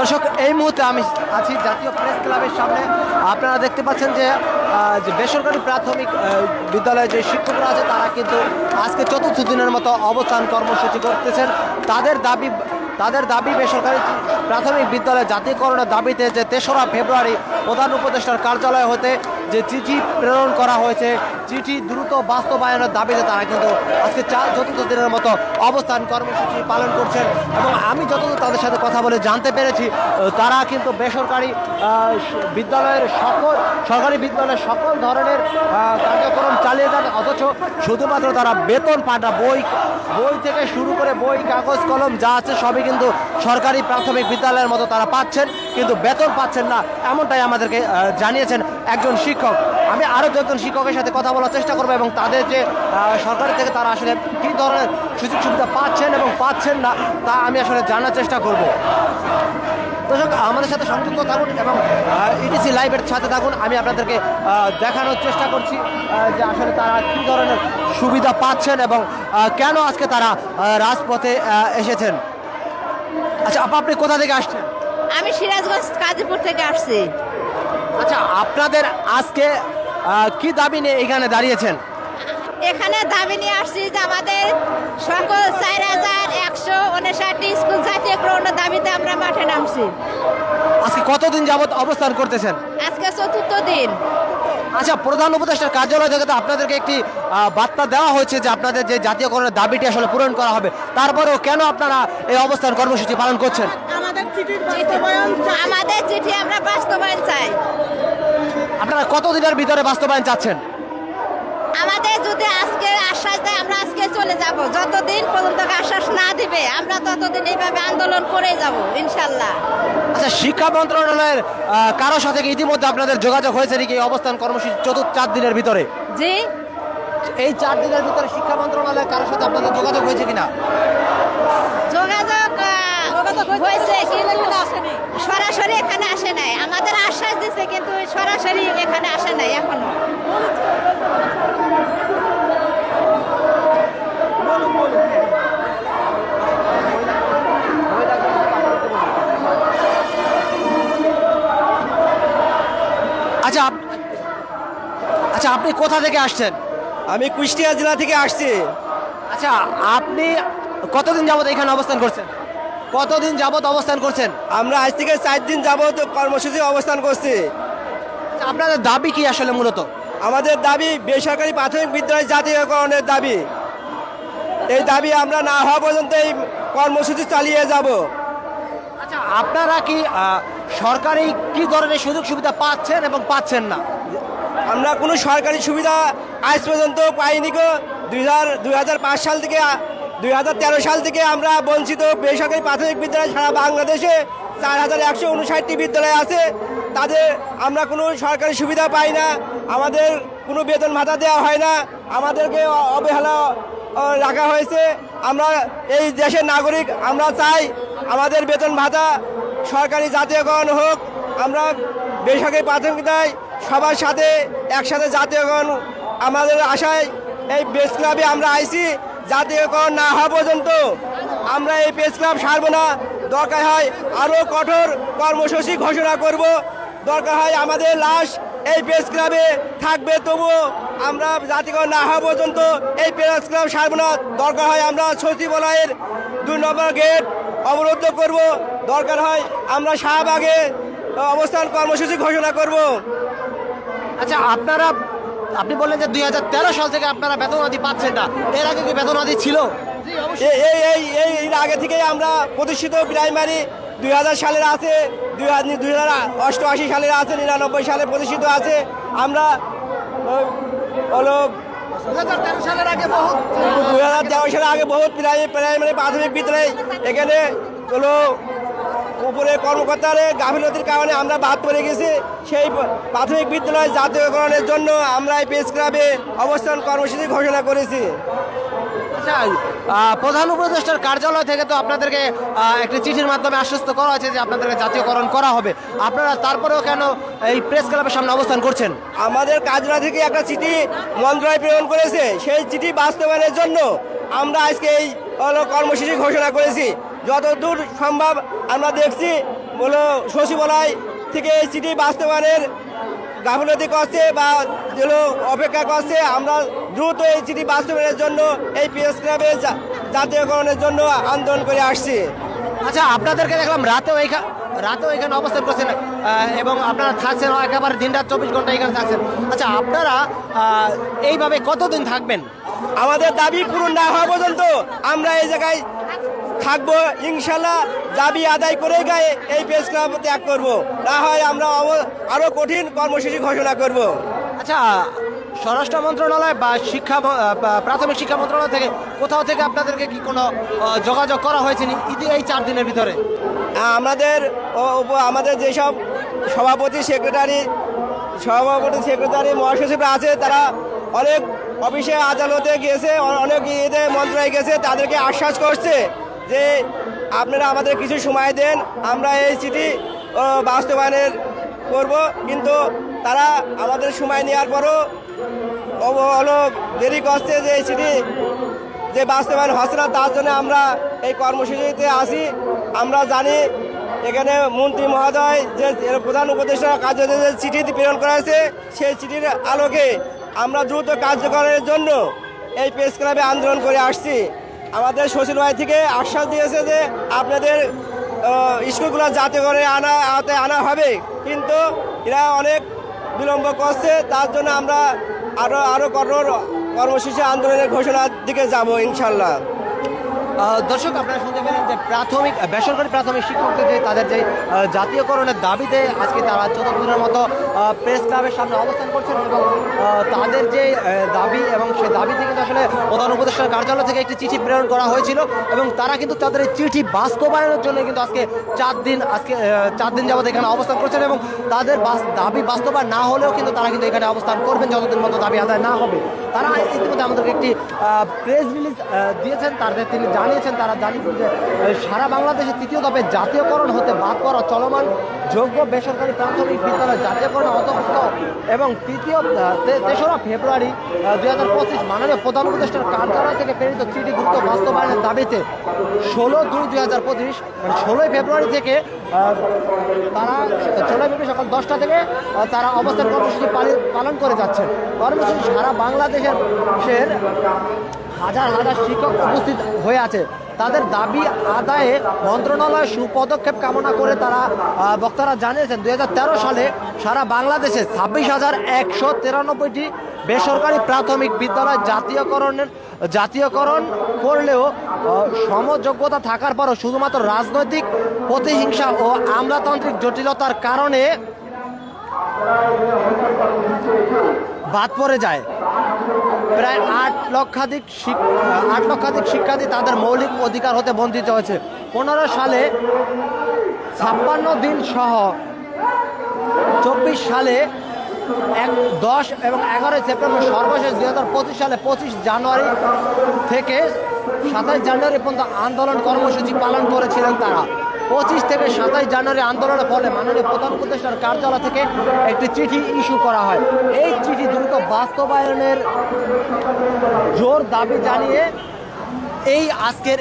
দর্শক, এই মুহূর্তে আমি আছি জাতীয় প্রেস ক্লাবের সামনে। আপনারা দেখতে পাচ্ছেন যে বেসরকারি প্রাথমিক বিদ্যালয়ে যে শিক্ষকরা আছে তারা কিন্তু আজকে চতুর্থ দিনের মতো অবস্থান কর্মসূচি করতেছেন। তাদের দাবি বেসরকারি প্রাথমিক বিদ্যালয় জাতীয়করণের দাবিতে যে 3রা ফেব্রুয়ারি প্রধান উপদেষ্টার কার্যালয় হতে যে চিঠি প্রেরণ করা হয়েছে, চিঠি দ্রুত বাস্তবায়নের দাবিতে তারা কিন্তু আজকে চতুর্থ দিনের মতো অবস্থান কর্মসূচি পালন করছেন। এবং আমি যতদূর তাদের সাথে কথা বলে জানতে পেরেছি, তারা কিন্তু বেসরকারি সরকারি বিদ্যালয়ের সকল ধরনের কার্যক্রম চালিয়ে যান, অথচ শুধুমাত্র তারা বেতন পান না। বই থেকে শুরু করে বই, কাগজ, কলম যা আছে সবই কিন্তু সরকারি প্রাথমিক বিদ্যালয়ের মতো তারা পাচ্ছেন, কিন্তু বেতন পাচ্ছেন না, এমনটাই আমাদেরকে জানিয়েছেন একজন শিক্ষক। আমি আরও একজন শিক্ষকের সাথে কথা বলার চেষ্টা করবো এবং তাদের যে সরকারের থেকে তারা আসলে কী ধরনের সুযোগ সুবিধা পাচ্ছেন এবং পাচ্ছেন না তা আমি আসলে জানার চেষ্টা করব। দর্শক, আমাদের সাথে সংযুক্ত থাকুন এবং ইটিসি লাইভের সাথে থাকুন। আমি আপনাদেরকে দেখানোর চেষ্টা করছি যে আসলে তারা কী ধরনের সুবিধা পাচ্ছেন এবং কেন আজকে তারা রাজপথে এসেছেন। আচ্ছা আপা, আপনি কোথা থেকে আসছেন? আমি সিরাজগঞ্জ কাজীপুর থেকে আসছি। আচ্ছা, আপনাদের আজকে কি দাবি নিয়ে এখানে দাঁড়িয়েছেন? এখানে দাবি নিয়ে আসছি যে আমাদের সকল 4159 স্কুল জাতীয়করণের দাবিতে আমরা মাঠে নামছি। আজকে কতদিন যাবত অবস্থান করতেছেন? আজকে চতুর্থ দিন। আচ্ছা, প্রধান উপদেষ্টার কার্যালয় থেকে তো আপনাদেরকে একটি বার্তা দেওয়া হয়েছে যে আপনাদের যে জাতীয়করণের দাবিটি আসলে পূরণ করা হবে, তারপরেও কেন আপনারা এই অবস্থান কর্মসূচি পালন করছেন? আমাদের চিঠি আমরা বাস্তবায়ন চাই। আপনারা কতদিনের ভিতরে বাস্তবায়ন চাচ্ছেন? আমাদের যদি আজকে আশ্বাস দেয় আমরা আজকে চলে যাব, যতদিন পর্যন্ত আশ্বাস না দিবে আমরা ততদিন এইভাবে আন্দোলন করে যাব ইনশাল্লাহ। আচ্ছা, শিক্ষা মন্ত্রণালয়ের কারোর সাথে কি ইতিমধ্যে আপনাদের যোগাযোগ হয়েছে নাকি এই অবস্থান কর্মসূচি 4 দিনের ভিতরে? জি, এই 4 দিনের ভিতরে শিক্ষা মন্ত্রণালয়ের কারোর সাথে আপনাদের যোগাযোগ হয়েছে কিনা? যোগাযোগ হয়েছে কিন্তু সরাসরি এখানে আসে নাই। আমাদের আশ্বাস দিচ্ছে কিন্তু সরাসরি এখানে আসে নাই এখনো। আচ্ছা, আপনি কোথা থেকে আসছেন? আমি কুষ্টিয়া জেলা থেকে আসছি। আচ্ছা, আপনি কতদিন যাবত এখানে অবস্থান করছেন? আমরা আজ থেকে 4 দিন যাবত কর্মসূচি অবস্থান করছি। আচ্ছা, আপনাদের দাবি কি আসলে মূলত? আমাদের দাবি বেসরকারি প্রাথমিক বিদ্যালয় জাতীয়করণের দাবি। এই দাবি আমরা না হওয়া পর্যন্ত এই কর্মসূচি চালিয়ে যাব। আচ্ছা, আপনারা কি সরকারি কি ধরনের সুযোগ সুবিধা পাচ্ছেন এবং পাচ্ছেন না? আমরা কোনো সরকারি সুবিধা আজ পর্যন্ত পাইনি। 2005 সাল থেকে 2013 সাল থেকে আমরা বঞ্চিত। বেসরকারি প্রাথমিক বিদ্যালয় সারা বাংলাদেশে 4159টি বিদ্যালয় আছে, তাদের আমরা কোনো সরকারি সুবিধা পাই না। আমাদের কোনো বেতন ভাতা দেওয়া হয় না, আমাদেরকে অবহেলা রাখা হয়েছে। আমরা এই দেশের নাগরিক, আমরা চাই আমাদের বেতন ভাতা সরকারি জাতীয়করণ হোক। আমরা বেসরকারি প্রাথমিক বিদ্যালয় সবার সাথে একসাথে জাতীয়করণ আমাদের আশায় এই প্রেস ক্লাবে আমরা আইছি। জাতীয়করণ না হওয়া পর্যন্ত আমরা এই প্রেস ক্লাব ছাড়ব না। দরকার হয় আরও কঠোর কর্মসূচি ঘোষণা করব। দরকার হয় আমাদের লাশ এই প্রেস ক্লাবে থাকবে, তবুও আমরা জাতীয়করণ না হওয়া পর্যন্ত এই প্রেস ক্লাব ছাড়ব না। দরকার হয় আমরা সচিবালয়ের 2 নম্বর গেট অবরুদ্ধ করব। দরকার হয় আমরা শাহবাগে অবস্থান কর্মসূচি ঘোষণা করব। আচ্ছা, আপনি বললেন যে 2013 সাল থেকে আপনারা বেতনাদি পাচ্ছেন না, এর আগে কি বেতনাদি ছিল? এর আগে থেকেই আমরা প্রতিষ্ঠিত। প্রাইমারি 2000 সালের আছে, 2088 সালের আছে, 99 সালে প্রতিষ্ঠিত আছে। আমরা হলো 2013 সালের আগে 2013 সালের আগে বহুত প্রাইমারি প্রাথমিক বিদ্যালয় এখানে হলো উপরে কর্মকর্তার গাফিলতির কারণে আমরা বাদ পড়ে গেছি। সেই প্রাথমিক বিদ্যালয় জাতীয়করণের জন্য আমরা এই প্রেস ক্লাবে অবস্থান কর্মসূচি ঘোষণা করেছি। আচ্ছা, প্রধান উপদেষ্টার কার্যালয় থেকে তো আপনাদেরকে একটি চিঠির মাধ্যমে আশ্বস্ত করা হয়েছে যে আপনাদেরকে জাতীয়করণ করা হবে, আপনারা তারপরেও কেন এই প্রেস ক্লাবের সামনে অবস্থান করছেন? আমাদের কার্যালয় থেকে একটা চিঠি মন্ত্রণালয় প্রেরণ করেছে, সেই চিঠি বাস্তবায়নের জন্য আমরা আজকে এই কর্মসূচি ঘোষণা করেছি। যতদূর সম্ভব আমরা দেখছি হলো সচিবালয় থেকে এই চিঠি বাস্তবায়নের গাফিলতি করছে বা হলো অপেক্ষা করছে। আমরা দ্রুত এই চিঠি বাস্তবায়নের জন্য এই প্রেস ক্লাবে জাতীয়করণের জন্য আন্দোলন করে আসছি। আচ্ছা, আপনাদেরকে দেখলাম রাতেও এখানে অবস্থান করছেন এবং আপনারা থাকছেন একেবারে দিনরাত 24 ঘন্টা এখানে থাকছেন। আচ্ছা, আপনারা এইভাবে কতদিন থাকবেন? আমাদের দাবি পূরণ না হওয়া পর্যন্ত আমরা এই জায়গায় থাকবো ইনশাল্লাহ। দাবি আদায় করে গায়ে এই প্রেস ক্লাব ত্যাগ করবো, না হয় আমরা আরো কঠিন কর্মসূচি ঘোষণা করব। আচ্ছা, স্বরাষ্ট্র মন্ত্রণালয় বা প্রাথমিক শিক্ষা মন্ত্রণালয় থেকে কোথাও থেকে আপনাদেরকে কি কোনো যোগাযোগ করা হয়েছে এই 4 দিনের ভিতরে? আমাদের যেসব সভাপতি সেক্রেটারি মহাসচিবরা আছে, তারা অনেক অফিসে আদালতে গিয়েছে, অনেক মন্ত্রণালয়ে গেছে, তাদেরকে আশ্বাস করছে যে আপনারা আমাদের কিছু সময় দেন, আমরা এই চিঠি বাস্তবায়নের করব। কিন্তু তারা আমাদের সময় নেওয়ার পরও দেরি করছে যে এই চিঠি যে বাস্তবায়ন হচ্ছে না। তার জন্য আমরা এই কর্মসূচিতে আসি। আমরা জানি এখানে মন্ত্রী মহোদয় যে প্রধান উপদেষ্টা কার্যত যে চিঠি প্রেরণ করা হয়েছে, সেই চিঠির আলোকে আমরা দ্রুত কার্যকরের জন্য এই প্রেস ক্লাবে আন্দোলন করে আসছি। আমাদের সচিবালয় থেকে আশ্বাস দিয়েছে যে আপনাদের স্কুলগুলো জাতীয়করণে আওতায় আনা হবে, কিন্তু এরা অনেক বিলম্ব করছে। তার জন্য আমরা আরো কঠোর কর্মসূচি আন্দোলনের ঘোষণার দিকে যাব ইনশাল্লাহ। দর্শক, আপনারা শুনতে পেলেন যে বেসরকারি প্রাথমিক শিক্ষকদের যে তাদের যে জাতীয়করণের দাবিতে আজকে তারা 14 দিনের মতো প্রেস ক্লাবের সামনে অবস্থান করছেন এবং তাদের যে দাবি এবং সেই দাবিতে কিন্তু আসলে প্রধান উপদেষ্টার কার্যালয় থেকে একটি চিঠি প্রেরণ করা হয়েছিল এবং তারা কিন্তু তাদের এই চিঠি বাস্তবায়নের জন্য কিন্তু আজকে 4 দিন যাবত এখানে অবস্থান করছেন এবং তাদের দাবি বাস্তবায়ন না হলেও কিন্তু তারা কিন্তু এখানে অবস্থান করবেন যতদিন মতো দাবি আদায় না হবে। তারা ইতিমধ্যে আমাদেরকে একটি প্রেস রিলিজ দিয়েছেন, তিনি জানিয়েছেন যে সারা বাংলাদেশে 3য় দফে জাতীয়করণ হতে বাদ পড়া চলমান যোগ্য বেসরকারি প্রাথমিক বিদ্যালয় জাতীয়করণে অন্তর্ভুক্ত এবং 3রা ফেব্রুয়ারি 2025 মাননীয় প্রধান উপদেষ্টার কার্যালয় থেকে প্রেরিত চিঠি দ্রুত বাস্তবায়নের দাবিতে 16/2/2025 মানে 16 ফেব্রুয়ারি থেকে তারা 16 ফেব্রুয়ারি সকাল 10টা থেকে তারা অবস্থান কর্মসূচি পালন করে যাচ্ছেন। কর্মসূচি সারা বাংলাদেশের হাজার হাজার শিক্ষক উপস্থিত হয়ে আছে। তাদের দাবি আদায়ে মন্ত্রণালয় সুপদক্ষেপ কামনা করে তারা বক্তারা জানিয়েছেন 2013 সালে সারা বাংলাদেশে 26,193টি বেসরকারি প্রাথমিক বিদ্যালয় জাতীয়করণ করলেও সমযোগ্যতা থাকার পরও শুধুমাত্র রাজনৈতিক প্রতিহিংসা ও আমলাতান্ত্রিক জটিলতার কারণে বাদ পড়ে যায়। প্রায় 8 লক্ষাধিক শিক্ষার্থী তাদের মৌলিক অধিকার হতে বঞ্চিত হয়েছে। 15 সালে 56 দিন সহ 24 সালে 10 এবং 11 সেপ্টেম্বর সর্বশেষ 2025 সালে 25 জানুয়ারি থেকে 27 জানুয়ারি পর্যন্ত আন্দোলন কর্মসূচি পালন করেছিলেন তারা। 25 থেকে 27 জানুয়ারি আন্দোলনের ফলে মাননীয় প্রধান উপদেষ্টার কার্যালয় থেকে একটি চিঠি ইস্যু করা হয়। এই চিঠি দ্রুত বাস্তবায়নের জোর দাবি জানিয়ে আজকের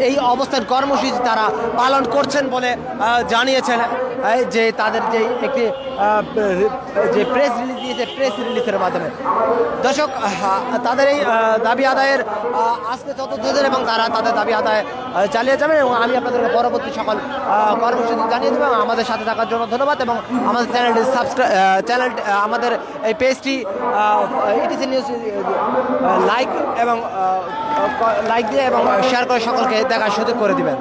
এই অবস্থান কর্মসূচি তারা পালন করছেন বলে জানিয়েছেন যে তাদের যে একটি যে প্রেস রিলিজ দিয়েছে, প্রেস রিলিজের মাধ্যমে। দর্শক, তাদের এই দাবি আদায়ের আজকে 4র্থ দিন এবং তারা তাদের দাবি আদায় চালিয়ে যাবেন এবং আমি আপনাদেরকে পরবর্তী সকল কর্মসূচি জানিয়ে দেবো। আমাদের সাথে থাকার জন্য ধন্যবাদ এবং আমাদের চ্যানেলটি আমাদের এই পেজটি ইটিসি নিউজ লাইক দিয়ে এবং শেয়ার করে সকলকে দেখার সুযোগ করে দিবেন।